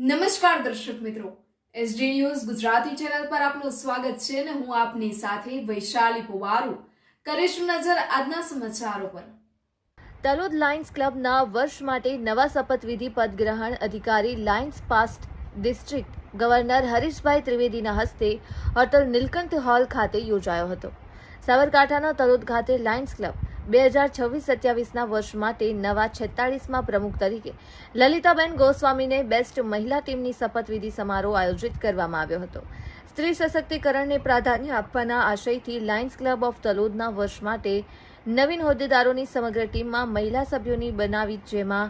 નમસ્કાર દર્શક મિત્રો, એસડી ન્યૂઝ ગુજરાતી ચેનલ પર આપનું સ્વાગત છે અને હું આપની સાથે વૈશાલી પુવારુ કરીશું નજર આજના સમાચારો પર। તલોદ લાયન્સ ક્લબના વર્ષ માટે નવા શપથવિધિ પદગ્રહણ અધિકારી Lions past district governor Harishbhai ત્રિવેદીના હસ્તે હોટલ નીલકંઠ હોલ ખાતે યોજાયો હતો। સાબરકાંઠાના તલોદ ખાતે લાયન્સ ક્લબ 2026-27ના વર્ષ માટે નવા 46મા પ્રમુખ તરીકે લલિતાબેન ગોસ્વામીને બેસ્ટ મહિલા ટીમની શપથવિધિ સમારોહ આયોજિત કરવામાં આવ્યો હતો। સ્ત્રી સશક્તિકરણને પ્રાધાન્ય આપવાના આશયથી લાયન્સ ક્લબ ઓફ તલોદના વર્ષ માટે નવીન હોદ્દેદારોની સમગ્ર ટીમમાં મહિલા સભ્યોની બનાવી, જેમાં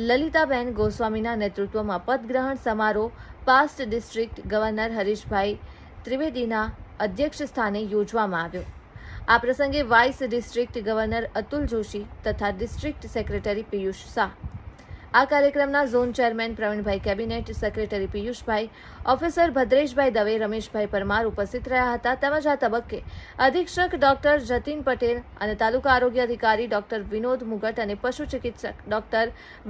લલિતાબેન ગોસ્વામીના નેતૃત્વમાં પદગ્રહણ સમારોહ પાસ્ટ ડિસ્ટ્રિક્ટ ગવર્નર હરીશભાઈ ત્રિવેદીના અધ્યક્ષ સ્થાને યોજવામાં આવ્યો। આ પ્રસંગે vice district governor Atul Joshi તથા ડિસ્ટ્રિક્ટ સેક્રેટરી પિયુષ શાહ, આ કાર્યક્રમના zone chairman Pravinbhai, cabinet secretary Piyushbhai, officer Bhadreshbhai Dave, Rameshbhai Parmar ઉપસ્થિત રહ્યા હતા। તેમજ આ તબક્કે અધિક્ષક ડોક્ટર જતીન પટેલ અને તાલુકા આરોગ્ય અધિકારી ડોક્ટર વિનોદ મુગટ અને પશુ ચિકિત્સક ડોક્ટર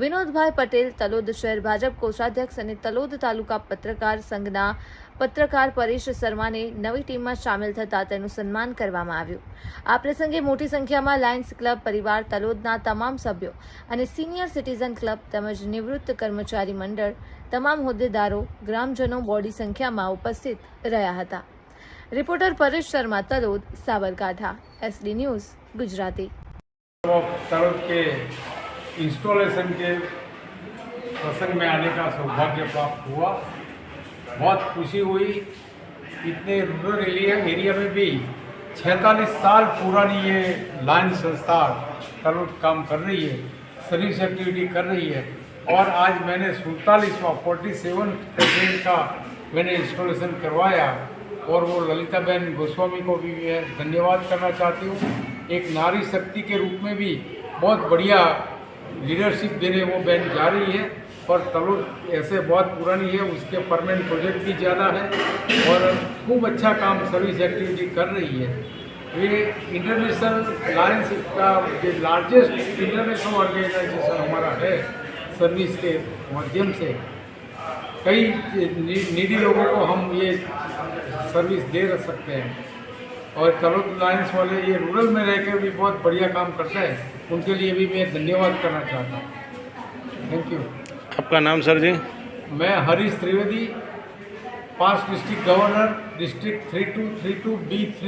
વિનોદભાઈ પટેલ, તલોદ શહેર ભાજપ કોષાધ્યક્ષ અને તલોદ તાલુકા પત્રકાર સંઘના પત્રકાર પરેશ શર્માને નવી ટીમમાં સામેલ થતા તેનું સન્માન કરવામાં આવ્યું। આ પ્રસંગે મોટી સંખ્યામાં લાયન્સ ક્લબ પરિવાર, તલોદના તમામ સભ્યો અને સિનિયર સિટીઝન ક્લબ તેમજ નિવૃત્ત કર્મચારી મંડળ, તમામ હોદ્દેદારો, ગ્રામજનો મોટી સંખ્યામાં ઉપસ્થિત રહ્યા હતા। Reporter Paresh Sharma, Talod, Sabarkantha, SD news Gujarati. Talod के इंस्टॉलेशन के प्रसंग में आने का सौभाग्य प्राप्त हुआ। बहुत खुशी हुई। इतने रूरल एरिया में भी 46 साल पुरानी ये लायंस संस्था तलोद काम कर रही है, सर्विस एक्टिविटी कर रही है और आज मैंने 47% का मैंने इंस्टॉलेशन करवाया और वो ललिताबेन गोस्वामी को भी मैं धन्यवाद करना चाहती हूँ। एक नारी शक्ति के रूप में भी बहुत बढ़िया लीडरशिप देने वो बहन जा रही है और तलोद ऐसे बहुत पुरानी है, उसके परमानेंट प्रोजेक्ट भी ज़्यादा है और खूब अच्छा काम सर्विस एक्टिविटी कर रही है। ये इंटरनेशनल लायंस का जो लार्जेस्ट इंटरनेशनल ऑर्गेनाइजेशन हमारा है, सर्विस के माध्यम से कई नीडी लोगों को हम ये सर्विस दे सकते हैं और तलोद लायंस वाले ये रूरल में रहकर भी बहुत बढ़िया काम करते हैं, उनके लिए भी मैं धन्यवाद करना चाहता हूँ। Thank you. आपका नाम सर जी? मैं Harish Trivedi, past district governor, district 3232B3।